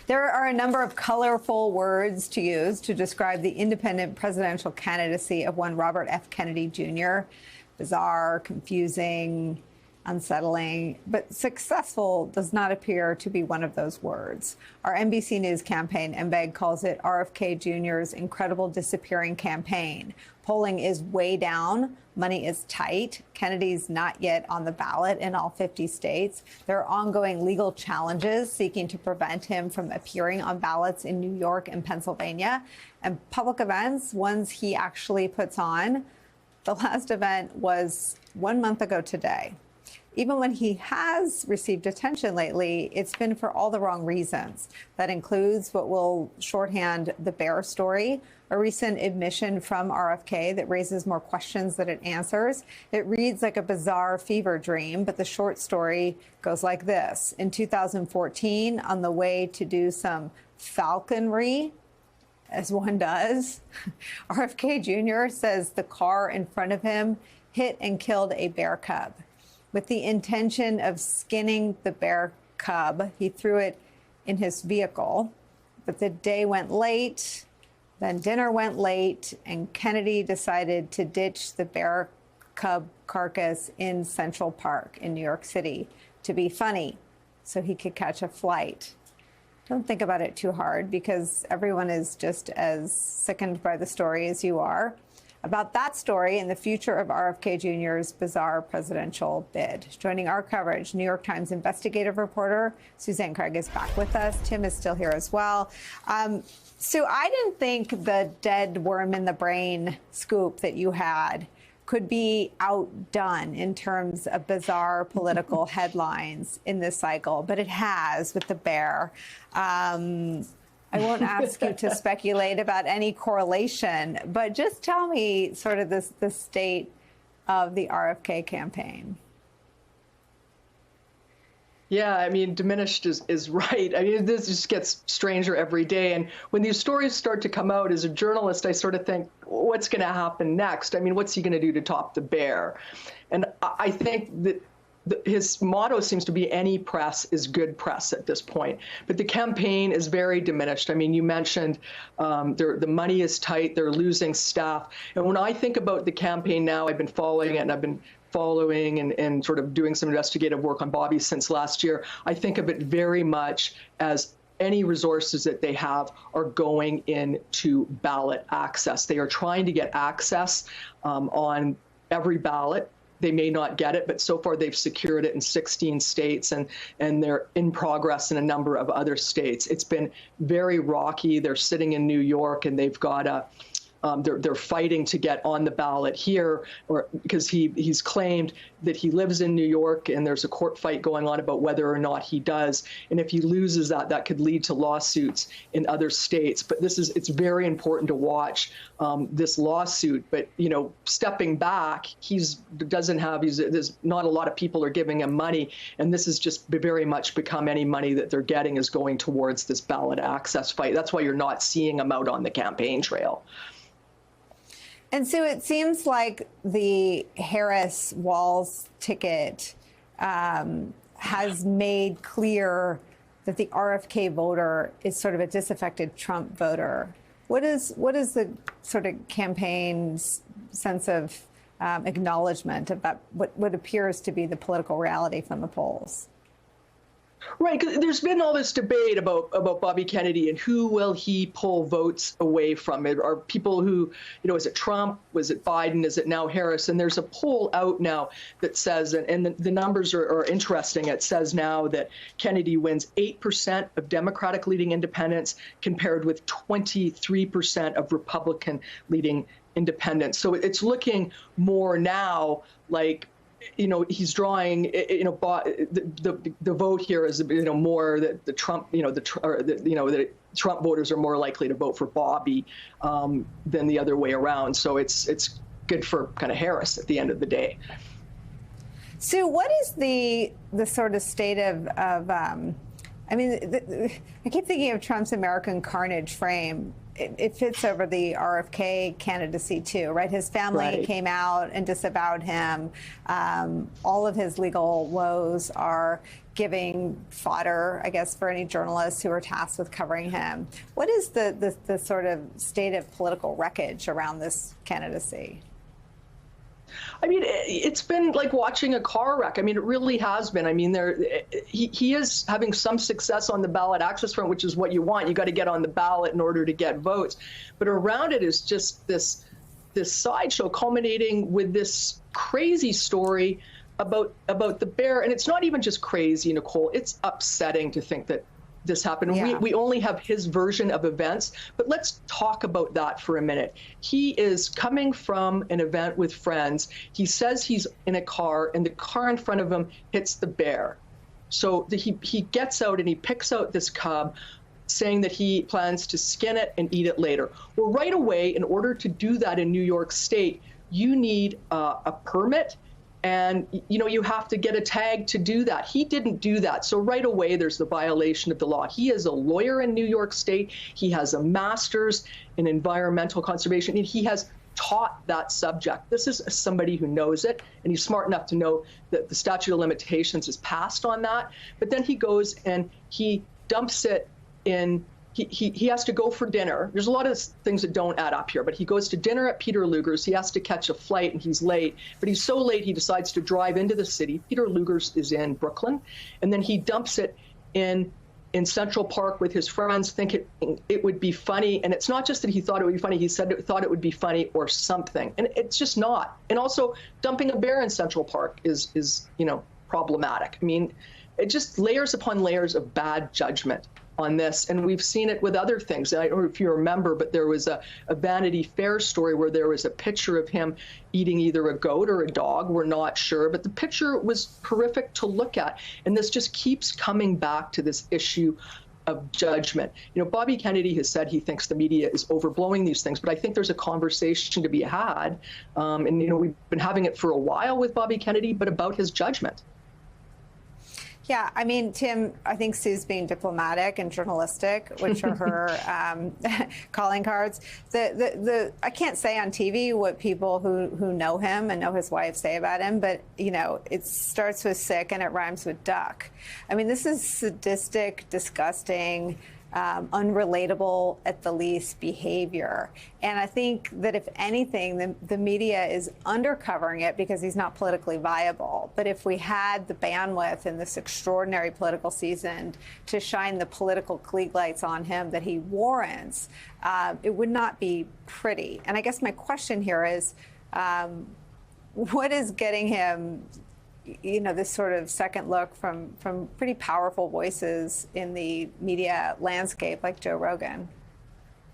There are a number of colorful words to use to describe the independent presidential candidacy of one Robert F. Kennedy Jr. Bizarre, confusing, unsettling, but successful does not appear to be one of those words. Our NBC News campaign, MBEG, calls it RFK Jr.'s incredible disappearing campaign. Polling is way down. Money is tight. Kennedy's not yet on the ballot in all 50 states. There are ongoing legal challenges seeking to prevent him from appearing on ballots in New York and Pennsylvania. And public events, ones he actually puts on. The last event was 1 month ago today. Even when he has received attention lately, it's been for all the wrong reasons. That includes what we'll shorthand the bear story, a recent admission from RFK that raises more questions than it answers. It reads like a bizarre fever dream, but the short story goes like this. In 2014, on the way to do some falconry, as one does, RFK Jr. says the car in front of him hit and killed a bear cub. With the intention of skinning the bear cub, he threw it in his vehicle. But the day went late, then dinner went late, and Kennedy decided to ditch the bear cub carcass in Central Park in New York City to be funny so he could catch a flight. Don't think about it too hard, because everyone is just as sickened by the story as you are. About that story and the future of RFK Jr.'s bizarre presidential bid. Joining our coverage, New York Times investigative reporter Suzanne Craig is back with us. Tim is still here as well. Sue, I didn't think the dead worm in the brain scoop that you had could be outdone in terms of bizarre political headlines in this cycle, but it has with the bear. I won't ask you to speculate about any correlation, but just tell me sort of the state of the RFK campaign. Yeah, I mean, diminished is right. I mean, this just gets stranger every day. And when these stories start to come out, as a journalist, I sort of think, what's going to happen next? I mean, what's he going to do to top the bear? And I think that his motto seems to be any press is good press at this point. But the campaign is very diminished. I mean, you mentioned the money is tight. They're losing staff. And when I think about the campaign now, I've been following it, and I've been following and sort of doing some investigative work on Bobby since last year. I think of it very much as any resources that they have are going into ballot access. They are trying to get access on every ballot. They may not get it, but so far they've secured it in 16 states, and they're in progress in a number of other states. It's been very rocky. They're sitting in New York, and they've got they're fighting to get on the ballot here, or because he's claimed that he lives in New York, and there's a court fight going on about whether or not he does. And if he loses that could lead to lawsuits in other states. But it's very important to watch this lawsuit. But stepping back, there's not a lot of people are giving him money, and this has just very much become any money that they're getting is going towards this ballot access fight. That's why you're not seeing him out on the campaign trail. And so it seems like the Harris-Walz ticket has made clear that the RFK voter is sort of a disaffected Trump voter. What is the sort of campaign's sense of acknowledgement about what appears to be the political reality from the polls? Right, because there's been all this debate about Bobby Kennedy and who will he pull votes away from. It are people who, is it Trump? Was it Biden? Is it now Harris? And there's a poll out now that says, and the numbers are interesting. It says now that Kennedy wins 8% of Democratic leading independents compared with 23% of Republican leading independents. So it's looking more now like, he's drawing, the vote here is, more that the Trump, the Trump voters are more likely to vote for Bobby than the other way around. So it's good for kind of Harris at the end of the day. Sue, what is the sort of state of I keep thinking of Trump's American carnage frame. it fits over the RFK candidacy too, right? His family Right. came out and disavowed him. All of his legal woes are giving fodder, I guess, for any journalists who are tasked with covering him. What is the sort of state of political wreckage around this candidacy? I mean, it's been like watching a car wreck. I mean, it really has been. I mean, he is having some success on the ballot access front, which is what you want. You got to get on the ballot in order to get votes. But around it is just this sideshow culminating with this crazy story about the bear. And it's not even just crazy, Nicole. It's upsetting to think that this happened. Yeah. We only have his version of events, but let's talk about that for a minute. He is coming from an event with friends. He says he's in a car, and the car in front of him hits the bear. So he gets out and he picks out this cub, saying that he plans to skin it and eat it later. Well, right away, in order to do that in New York State, you need a permit. And, you know, you have to get a tag to do that. He didn't do that. So right away, there's the violation of the law. He is a lawyer in New York State. He has a master's in environmental conservation, and he has taught that subject. This is somebody who knows it, and he's smart enough to know that the statute of limitations is passed on that. But then he goes and he dumps it in. He has to go for dinner. There's a lot of things that don't add up here, but he goes to dinner at Peter Luger's. He has to catch a flight, and he's late. But he's so late, he decides to drive into the city. Peter Luger's is in Brooklyn. And then he dumps it in Central Park with his friends, thinking it would be funny. And it's not just that he thought it would be funny. He said it thought it would be funny or something. And it's just not. And also, dumping a bear in Central Park is you know, problematic. I mean, it just layers upon layers of bad judgment on this, and we've seen it with other things. I don't know if you remember, but there was a Vanity Fair story where there was a picture of him eating either a goat or a dog. We're not sure, but the picture was horrific to look at. And this just keeps coming back to this issue of judgment. You know, Bobby Kennedy has said he thinks the media is overblowing these things, but I think there's a conversation to be had. And, you know, we've been having it for a while with Bobby Kennedy, but about his judgment. Yeah, I mean, Tim, I think Sue's being diplomatic and journalistic, which are her calling cards. I can't say on TV what people who know him and know his wife say about him, but, you know, it starts with sick and it rhymes with duck. I mean, this is sadistic, disgusting, unrelatable at the least behavior. And I think that if anything, the media is undercovering it because he's not politically viable. But if we had the bandwidth in this extraordinary political season to shine the political Klieg lights on him that he warrants, it would not be pretty. And I guess my question here is, what is getting him, you know, this sort of second look from pretty powerful voices in the media landscape like Joe Rogan?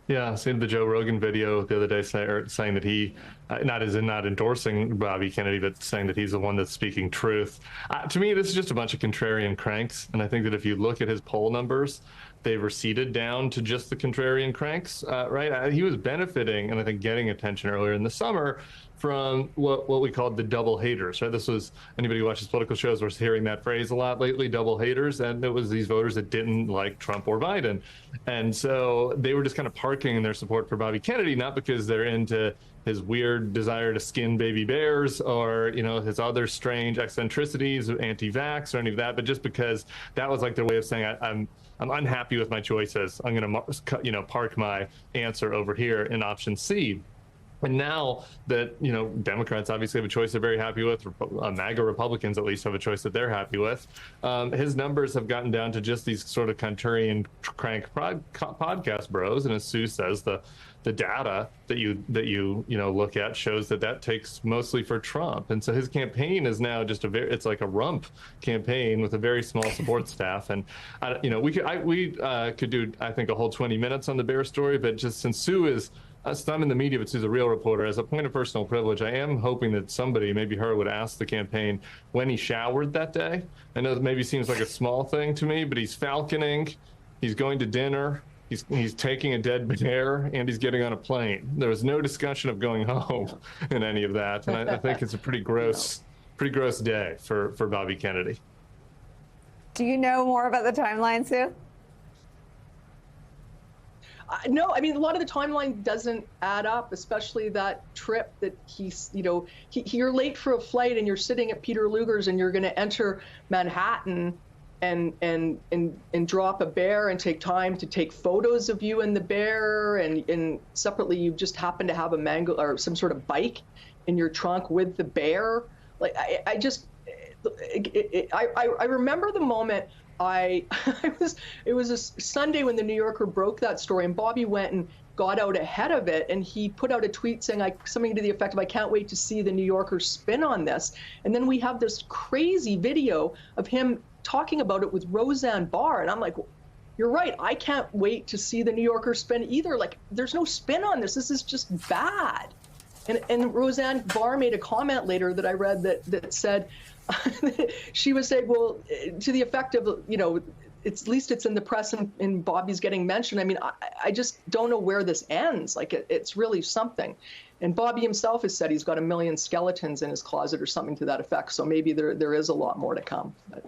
Yeah, I seen the Joe Rogan video the other day saying that he, not endorsing Bobby Kennedy, but saying that he's the one that's speaking truth. To me, this is just a bunch of contrarian cranks. And I think that if you look at his poll numbers, they've receded down to just the contrarian cranks, right? He was benefiting, and I think getting attention earlier in the summer from what we called the double haters, right? This was, anybody who watches political shows was hearing that phrase a lot lately, double haters, and it was these voters that didn't like Trump or Biden. And so they were just kind of parking in their support for Bobby Kennedy, not because they're into his weird desire to skin baby bears or, you know, his other strange eccentricities, anti-vax or any of that, but just because that was like their way of saying, I'm unhappy with my choices. I'm going to, you know, park my answer over here in option C. And now that, you know, Democrats obviously have a choice they're very happy with, MAGA Republicans at least have a choice that they're happy with, his numbers have gotten down to just these sort of contrarian crank podcast bros. And as Sue says, the data that you know look at shows that takes mostly for Trump. And so his campaign is now just it's like a rump campaign with a very small support staff. And you know, we could do, I think, a whole 20 minutes on the Bear story, but just since Sue is, I'm in the media, but Sue's a real reporter. As a point of personal privilege, I am hoping that somebody, maybe her, would ask the campaign when he showered that day. I know that maybe seems like a small thing to me, but he's falconing, he's going to dinner, he's taking a dead bear, and he's getting on a plane. There was no discussion of going home in any of that, and I think it's a pretty gross day for Bobby Kennedy. Do you know more about the timeline, Sue? No, I mean, a lot of the timeline doesn't add up, especially that trip that you're late for a flight and you're sitting at Peter Luger's and you're going to enter Manhattan and drop a bear and take time to take photos of you and the bear, and separately you just happen to have a mango or some sort of bike in your trunk with the bear. Like I remember the moment it was a Sunday when the New Yorker broke that story, and Bobby went and got out ahead of it, and he put out a tweet saying something to the effect of, "I can't wait to see the New Yorker spin on this." And then we have this crazy video of him talking about it with Roseanne Barr, and I'm like, you're right, I can't wait to see the New Yorker spin either. Like, there's no spin on this. This is just bad. And Roseanne Barr made a comment later that I read that said, she was saying, well, to the effect of, at least it's in the press and Bobby's getting mentioned. I mean, I just don't know where this ends. Like, it's really something. And Bobby himself has said he's got 1 million skeletons in his closet or something to that effect. So maybe there is a lot more to come. But